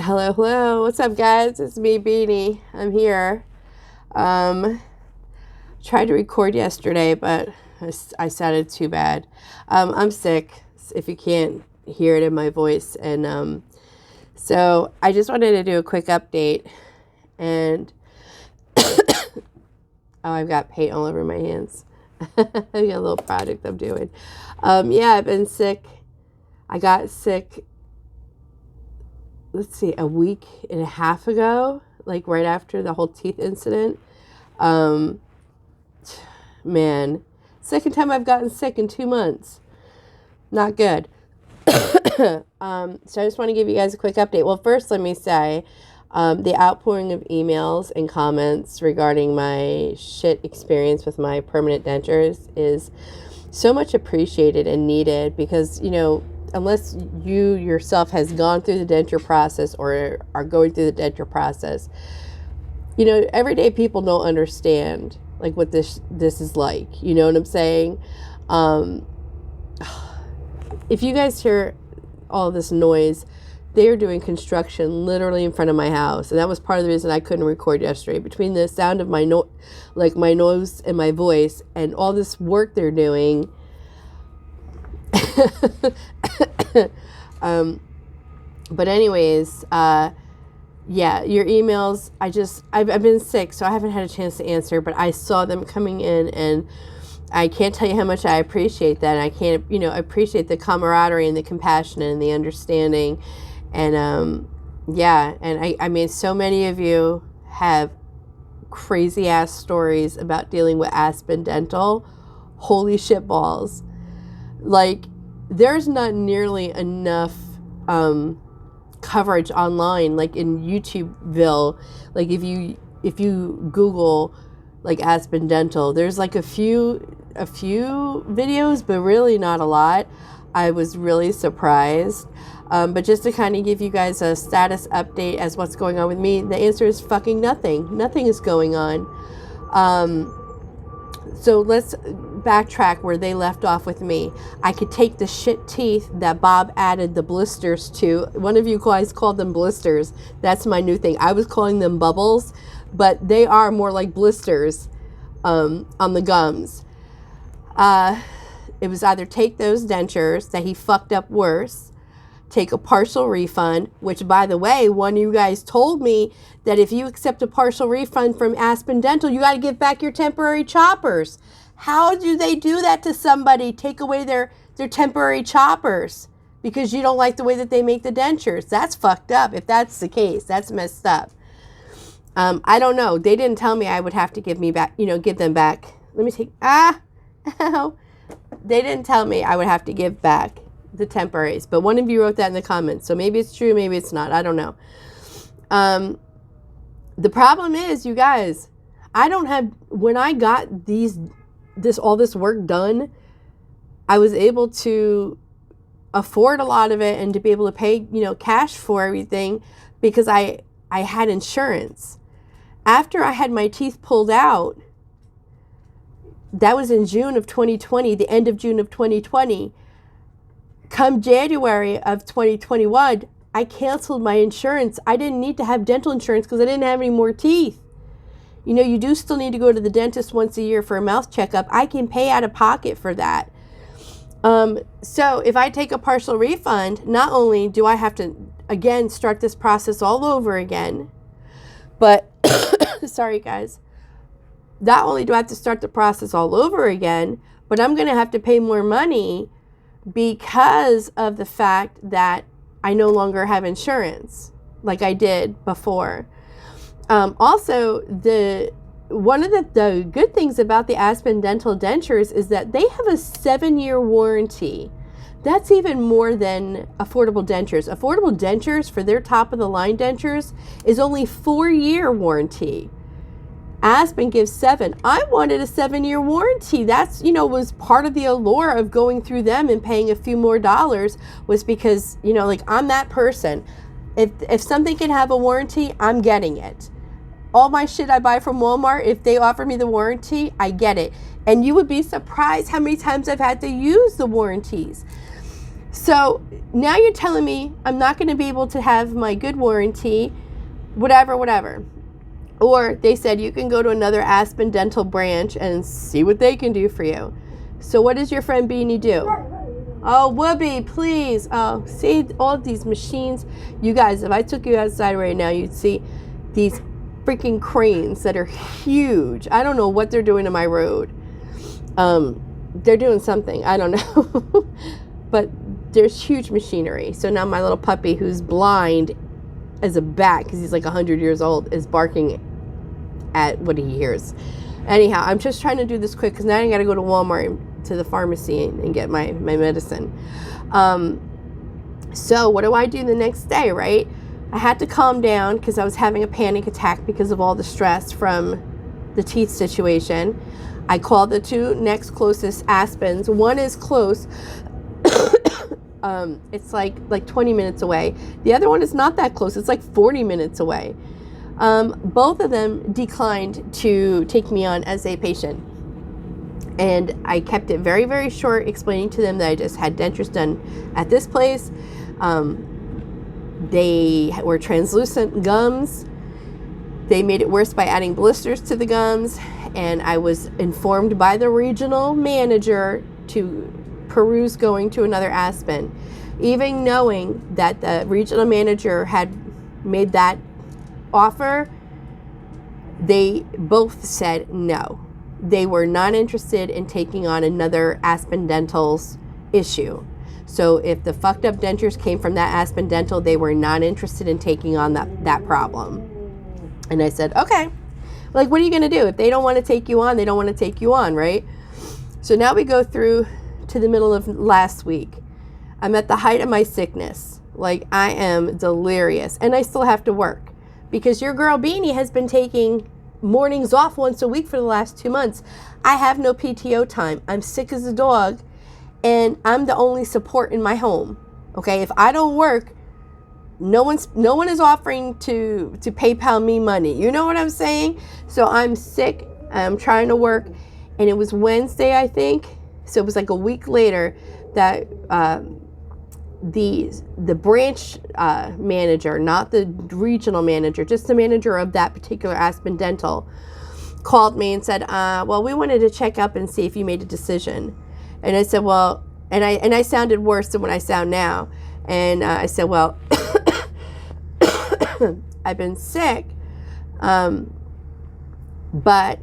Hello, hello. What's up, guys? It's me, Beanie. I'm here. Tried to record yesterday, but I sounded too bad. I'm sick, if you can't hear it in my voice. And so I just wanted to do a quick update. And I've got paint all over my hands. I got a little project I'm doing. Yeah, I've been sick. I got sick, let's see, a week and a half ago, like right after the whole teeth incident. Man, second time I've gotten sick in 2 months. Not good. So I just want to give you guys a quick update. Well, first let me say, the outpouring of emails and comments regarding my shit experience with my permanent dentures is so much appreciated and needed because, you know, unless you yourself has gone through the denture process or are going through the denture process, you know, everyday people don't understand like what this is like. You know what I'm saying? If you guys hear all this noise, they are doing construction literally in front of my house, and that was part of the reason I couldn't record yesterday. Between the sound of my my nose and my voice, and all this work they're doing. But anyways, yeah, your emails, I've been sick, so I haven't had a chance to answer, but I saw them coming in, and I can't tell you how much I appreciate that. And I can't, you know, appreciate the camaraderie and the compassion and the understanding. And, yeah, and I mean, so many of you have crazy ass stories about dealing with Aspen Dental. Holy shit balls. Like, there's not nearly enough, coverage online, like in YouTubeville. Like if you Google like Aspen Dental, there's like a few videos, but really not a lot. I was really surprised. But just to kind of give you guys a status update as what's going on with me, the answer is fucking nothing. Nothing is going on. So let's backtrack where they left off with me. I could take the shit teeth that Bob added the blisters to. One of you guys called them blisters. That's my new thing. I was calling them bubbles, but they are more like blisters on the gums. It was either take those dentures that he fucked up worse, take a partial refund, which, by the way, one of you guys told me that if you accept a partial refund from Aspen Dental, you got to give back your temporary choppers. How do they do that to somebody? Take away their temporary choppers because you don't like the way that they make the dentures. That's fucked up. If that's the case, that's messed up. I don't know. They didn't tell me I would have to give them back. Let me take, ow. They didn't tell me I would have to give back the temporaries, but one of you wrote that in the comments, so maybe it's true, maybe it's not, I don't know. The problem is, you guys, when I got all this work done, I was able to afford a lot of it and to be able to pay, cash for everything because I had insurance. After I had my teeth pulled out, that was in June of 2020, the end of June of 2020. Come January of 2021, I canceled my insurance. I didn't need to have dental insurance because I didn't have any more teeth. You know, you do still need to go to the dentist once a year for a mouth checkup. I can pay out of pocket for that. So if I take a partial refund, not only do I have to, again, start this process all over again, but, sorry guys, not only do I have to start the process all over again, but I'm going to have to pay more money because of the fact that I no longer have insurance like I did before. Also, one of the good things about the Aspen Dental dentures is that they have a 7-year warranty. That's even more than affordable dentures. Affordable dentures, for their top of the line dentures, is only 4-year warranty. Aspen gives 7. I wanted a 7-year warranty. That's, was part of the allure of going through them and paying a few more dollars, was because, I'm that person. If something can have a warranty, I'm getting it. All my shit I buy from Walmart, if they offer me the warranty, I get it. And you would be surprised how many times I've had to use the warranties. So now you're telling me I'm not going to be able to have my good warranty, whatever. Or they said you can go to another Aspen dental branch and see what they can do for you. So what does your friend Beanie do? Oh, Whoopi, please. Oh, see all of these machines. You guys, if I took you outside right now, you'd see these freaking cranes that are huge. I don't know what they're doing to my road. They're doing something. I don't know. But there's huge machinery. So now my little puppy, who's blind as a bat because he's like 100 years old, is barking at what he hears. Anyhow, I'm just trying to do this quick because now I got to go to Walmart, to the pharmacy, and get my medicine. So what do I do the next day, right? I had to calm down because I was having a panic attack because of all the stress from the teeth situation. I called the two next closest Aspens. One is close. It's like 20 minutes away. The other one is not that close. It's like 40 minutes away. Both of them declined to take me on as a patient. And I kept it very, very short, explaining to them that I just had dentures done at this place. They were translucent gums. They made it worse by adding blisters to the gums. And I was informed by the regional manager to peruse going to another Aspen. Even knowing that the regional manager had made that offer, they both said no. They were not interested in taking on another Aspen Dental's issue. So if the fucked up dentures came from that Aspen Dental, they were not interested in taking on that problem. And I said, okay, like, what are you going to do? If they don't want to take you on, they don't want to take you on, right? So now we go through to the middle of last week. I'm at the height of my sickness. Like, I am delirious, and I still have to work because your girl Beanie has been taking mornings off once a week for the last 2 months. I have no PTO time. I'm sick as a dog, and I'm the only support in my home. Okay, if I don't work, no one is offering to PayPal me money. You know what I'm saying? So I'm sick. I'm trying to work, and it was Wednesday, I think. So it was like a week later that the branch manager, not the regional manager, just the manager of that particular Aspen Dental, called me and said, well, we wanted to check up and see if you made a decision. And I said, well, and I sounded worse than what I sound now. And I said, well, I've been sick, but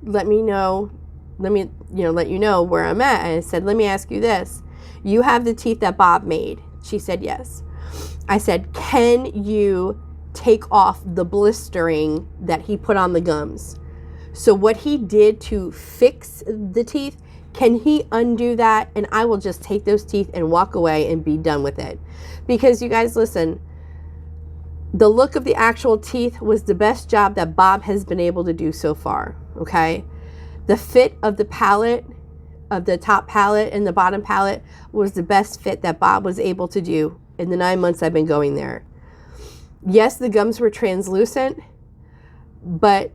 let me let you know where I'm at. And I said, let me ask you this. You have the teeth that Bob made. She said, yes. I said, can you take off the blistering that he put on the gums? So what he did to fix the teeth, can he undo that? And I will just take those teeth and walk away and be done with it. Because you guys, listen, the look of the actual teeth was the best job that Bob has been able to do so far, okay? The fit of the palate, of the top palate and the bottom palate, was the best fit that Bob was able to do in the 9 months I've been going there. Yes, the gums were translucent, but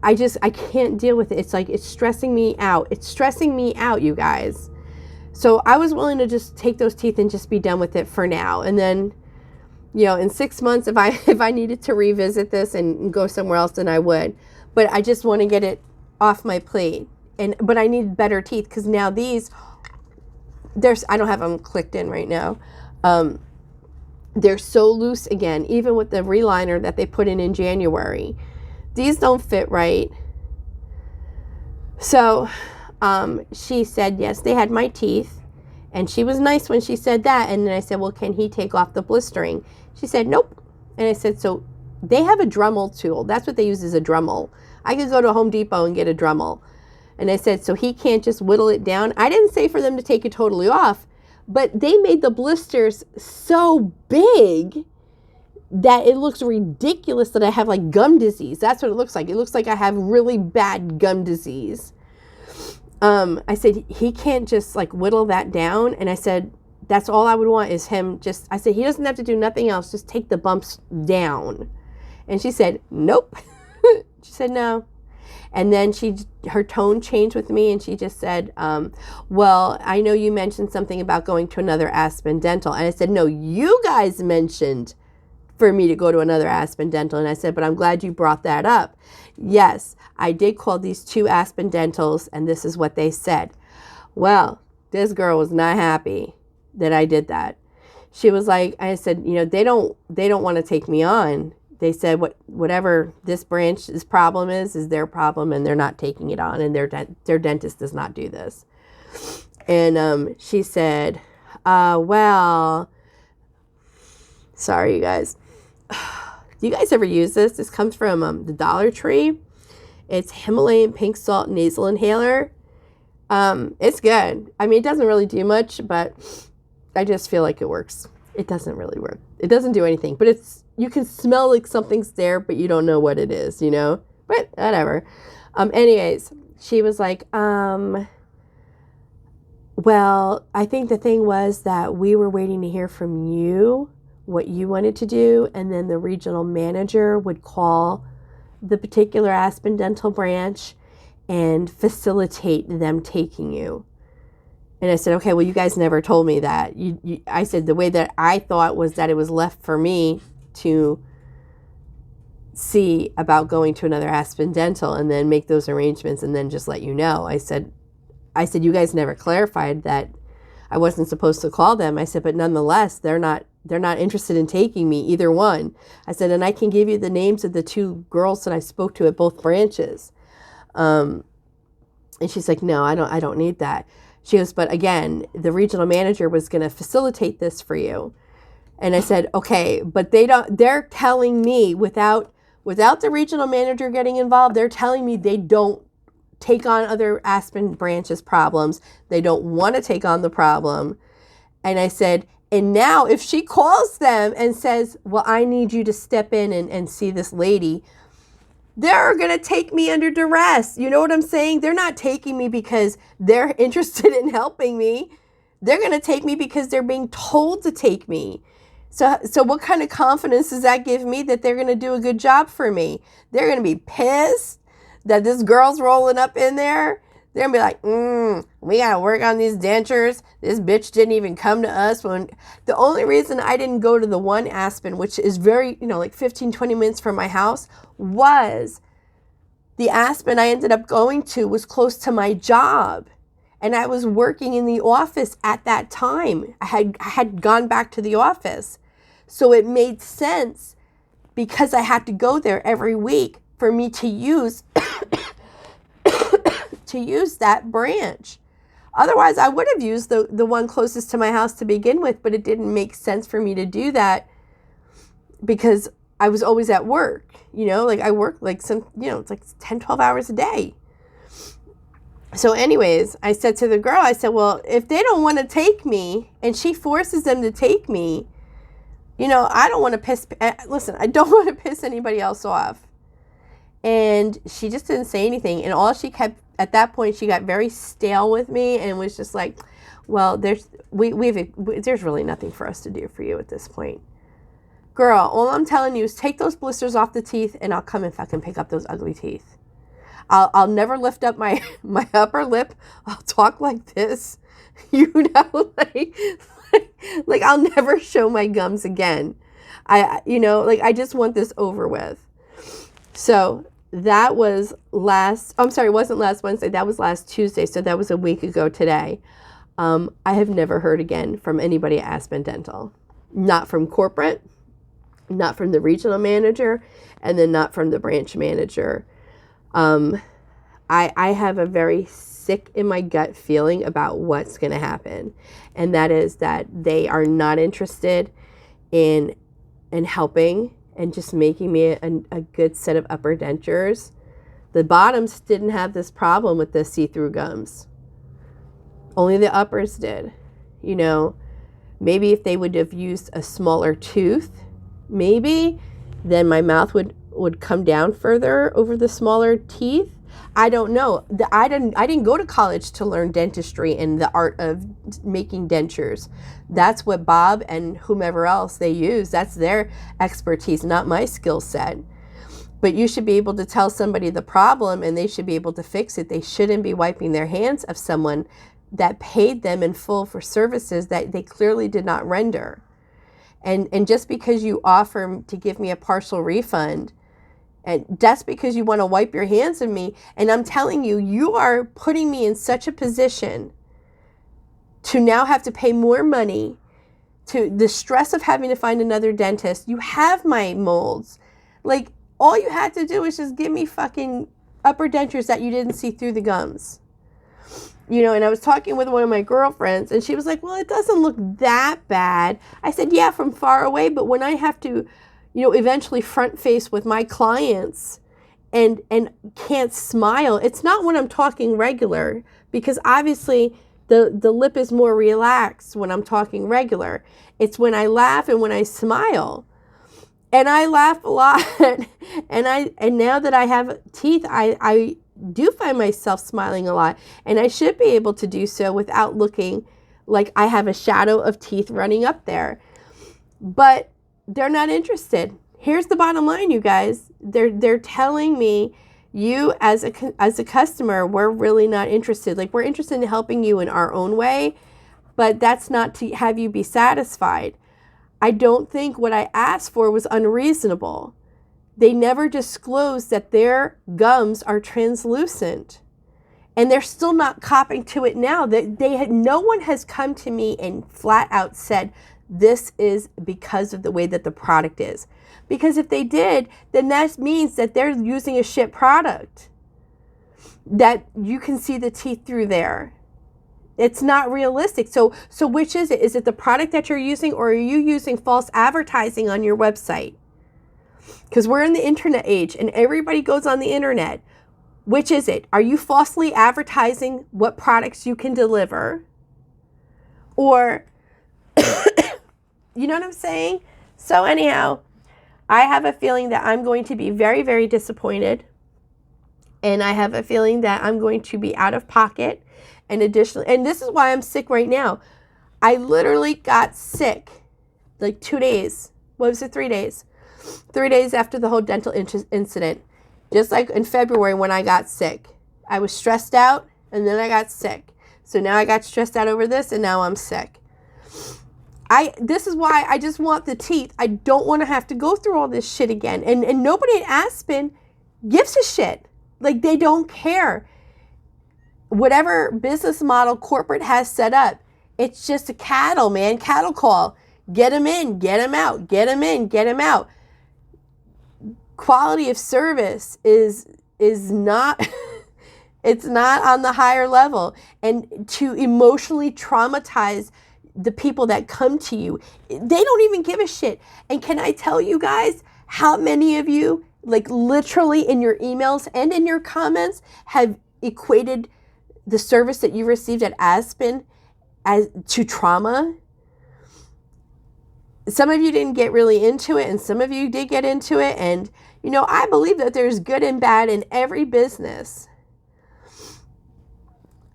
I can't deal with it. It's like, it's stressing me out. It's stressing me out, you guys. So I was willing to just take those teeth and just be done with it for now. And then, in 6 months, if I needed to revisit this and go somewhere else, then I would. But I just want to get it off my plate. But I need better teeth, because now these, I don't have them clicked in right now. They're so loose again, even with the reliner that they put in January. These don't fit right. So she said, yes, they had my teeth. And she was nice when she said that. And then I said, well, can he take off the blistering? She said, nope. And I said, so they have a Dremel tool. That's what they use, is a Dremel. I could go to Home Depot and get a Dremel. And I said, so he can't just whittle it down? I didn't say for them to take it totally off, but they made the blisters so big that it looks ridiculous that I have like gum disease. That's what it looks like. It looks like I have really bad gum disease. I said, he can't just like whittle that down. And I said, that's all I would want is him just, I said, he doesn't have to do nothing else. Just take the bumps down. And she said, nope. She said, no. And then her tone changed with me, and she just said, well, I know you mentioned something about going to another Aspen Dental. And I said, no, you guys mentioned for me to go to another Aspen Dental. And I said, but I'm glad you brought that up. Yes, I did call these 2 Aspen Dentals, and this is what they said. Well, this girl was not happy that I did that. She was like, I said, they don't want to take me on. They said whatever this branch's problem is their problem, and they're not taking it on, and their dentist does not do this. And she said, well, sorry, you guys. Do you guys ever use this? This comes from the Dollar Tree. It's Himalayan pink salt nasal inhaler. It's good. I mean, it doesn't really do much, but I just feel like it works. It doesn't really work. It doesn't do anything, but you can smell like something's there, but you don't know what it is, but whatever. Anyways, she was like, well, I think the thing was that we were waiting to hear from you what you wanted to do, and then the regional manager would call the particular Aspen Dental branch and facilitate them taking you. And I said, okay, well, you guys never told me that. I said the way that I thought was that it was left for me to see about going to another Aspen Dental and then make those arrangements and then just let you know. I said, you guys never clarified that I wasn't supposed to call them. I said, but nonetheless, they're not interested in taking me, either one. I said, and I can give you the names of the 2 girls that I spoke to at both branches. And she's like, no, I don't need that. She goes, but again, the regional manager was going to facilitate this for you. And I said, okay, but they're telling me without the regional manager getting involved, they're telling me they don't take on other Aspen branches problems. They don't want to take on the problem. And I said, and now if she calls them and says, well, I need you to step in and see this lady, they're going to take me under duress. You know what I'm saying? They're not taking me because they're interested in helping me. They're going to take me because they're being told to take me. So what kind of confidence does that give me that they're going to do a good job for me? They're going to be pissed that this girl's rolling up in there. They're going to be like, we got to work on these dentures. This bitch didn't even come to us. When the only reason I didn't go to the one Aspen, which is very, like 15, 20 minutes from my house, was the Aspen I ended up going to was close to my job. And I was working in the office at that time. I had gone back to the office. So it made sense because I had to go there every week for me to use that branch. Otherwise, I would have used the one closest to my house to begin with, but it didn't make sense for me to do that because I was always at work. I work it's like 10, 12 hours a day. So anyways, I said to the girl, I said, well, if they don't want to take me and she forces them to take me, I don't want to I don't want to piss anybody else off. And she just didn't say anything. And all she kept, at that point, she got very stale with me and was just like, well, there's really nothing for us to do for you at this point. Girl, all I'm telling you is take those blisters off the teeth and I'll come and fucking pick up those ugly teeth. I'll never lift up my upper lip. I'll talk like this, like I'll never show my gums again. I just want this over with. So that was it wasn't last Wednesday. That was last Tuesday. So that was a week ago today. I have never heard again from anybody at Aspen Dental. Not from corporate, not from the regional manager, and then not from the branch manager. I have a very sick in my gut feeling about what's going to happen. And that is that they are not interested in helping and just making me a good set of upper dentures. The bottoms didn't have this problem with the see-through gums. Only the uppers did. Maybe if they would have used a smaller tooth, maybe, then my mouth would come down further over the smaller teeth. I don't know. I didn't go to college to learn dentistry and the art of making dentures. That's what Bob and whomever else they use. That's their expertise, not my skill set. But you should be able to tell somebody the problem and they should be able to fix it. They shouldn't be wiping their hands of someone that paid them in full for services that they clearly did not render. And just because you offer to give me a partial refund, and that's because you want to wipe your hands of me. And I'm telling you, you are putting me in such a position to now have to pay more money, to the stress of having to find another dentist. You have my molds. Like, all you had to do is just give me fucking upper dentures that you didn't see through the gums. You know, and I was talking with one of my girlfriends, and she was like, well, it doesn't look that bad. I said, yeah, from far away, but when I have to, you know, eventually front face with my clients and can't smile, it's not when I'm talking regular, because obviously the lip is more relaxed when I'm talking regular. It's when I laugh and when I smile. And I laugh a lot. and now that I have teeth, I do find myself smiling a lot. And I should be able to do so without looking like I have a shadow of teeth running up there. But they're not interested. Here's the bottom line, you guys. They're telling me, you as a customer, we're really not interested. Like, we're interested in helping you in our own way, but that's not to have you be satisfied. I don't think what I asked for was unreasonable. They never disclosed that their gums are translucent. And they're still not copping to it now. No one has come to me and flat out said, this is because of the way that the product is. Because if they did, then that means that they're using a shit product, that you can see the teeth through there. It's not realistic. So which is it? Is it the product that you're using, or are you using false advertising on your website? Because we're in the internet age and everybody goes on the internet. Which is it? Are you falsely advertising what products you can deliver? Or, you know what I'm saying? So anyhow, I have a feeling that I'm going to be very, very disappointed. And I have a feeling that I'm going to be out of pocket. And additionally, and this is why I'm sick right now. I literally got sick like 2 days. What was it? 3 days. 3 days after the whole dental incident. Just like in February when I got sick. I was stressed out and then I got sick. So now I got stressed out over this and now I'm sick. This is why I just want the teeth. I don't want to have to go through all this shit again. And nobody at Aspen gives a shit. Like, they don't care. Whatever business model corporate has set up, it's just a cattle, man. Cattle call. Get them in, get them out, get them in, get them out. Quality of service is not, it's not on the higher level. And to emotionally traumatize the people that come to you, they don't even give a shit. And can I tell you guys how many of you, like literally in your emails and in your comments, have equated the service that you received at Aspen as to trauma? Some of you didn't get really into it, and some of you did get into it. And, you know, I believe that there's good and bad in every business.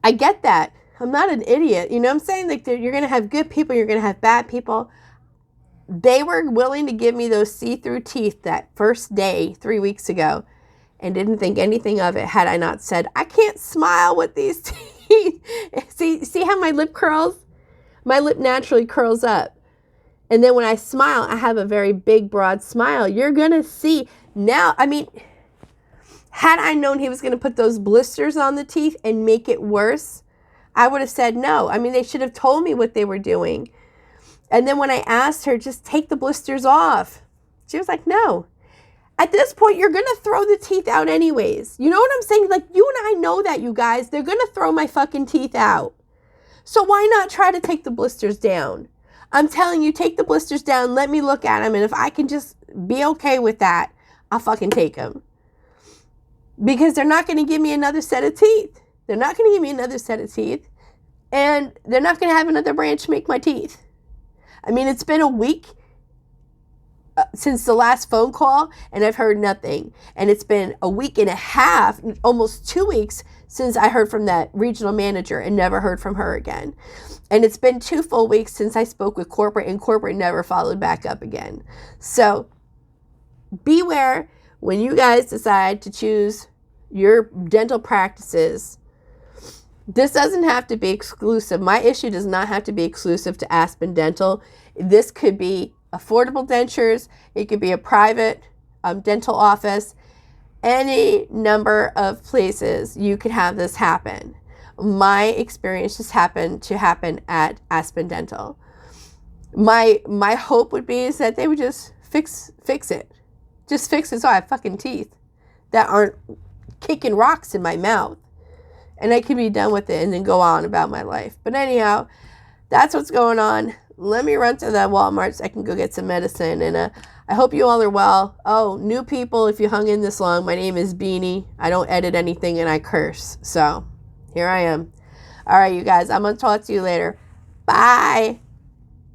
I get that. I'm not an idiot. You know what I'm saying? Like, you're going to have good people. You're going to have bad people. They were willing to give me those see-through teeth that first day 3 weeks ago and didn't think anything of it had I not said, I can't smile with these teeth. See how my lip curls? My lip naturally curls up. And then when I smile, I have a very big, broad smile. You're going to see now. I mean, had I known he was going to put those blisters on the teeth and make it worse, I would have said no. I mean, they should have told me what they were doing. And then when I asked her, just take the blisters off, she was like, no. At this point, you're going to throw the teeth out anyways. You know what I'm saying? Like, you and I know that, you guys. They're going to throw my fucking teeth out. So why not try to take the blisters down? I'm telling you, take the blisters down. Let me look at them. And if I can just be okay with that, I'll fucking take them. Because they're not going to give me another set of teeth. They're not going to give me another set of teeth. And they're not going to have another branch make my teeth. I mean, it's been a week since the last phone call, and I've heard nothing. And it's been a week and a half, almost 2 weeks, since I heard from that regional manager and never heard from her again. And it's been 2 full weeks since I spoke with corporate, and corporate never followed back up again. So beware when you guys decide to choose your dental practices, this doesn't have to be exclusive. My issue does not have to be exclusive to Aspen Dental. This could be affordable dentures. It could be a private dental office. Any number of places you could have this happen. My experience just happened to happen at Aspen Dental. My hope would be is that they would just fix it. Just fix it so I have fucking teeth that aren't kicking rocks in my mouth. And I can be done with it and then go on about my life. But anyhow, that's what's going on. Let me run to the Walmart so I can go get some medicine. And I hope you all are well. Oh, new people, if you hung in this long, my name is Beanie. I don't edit anything and I curse. So here I am. All right, you guys, I'm going to talk to you later. Bye.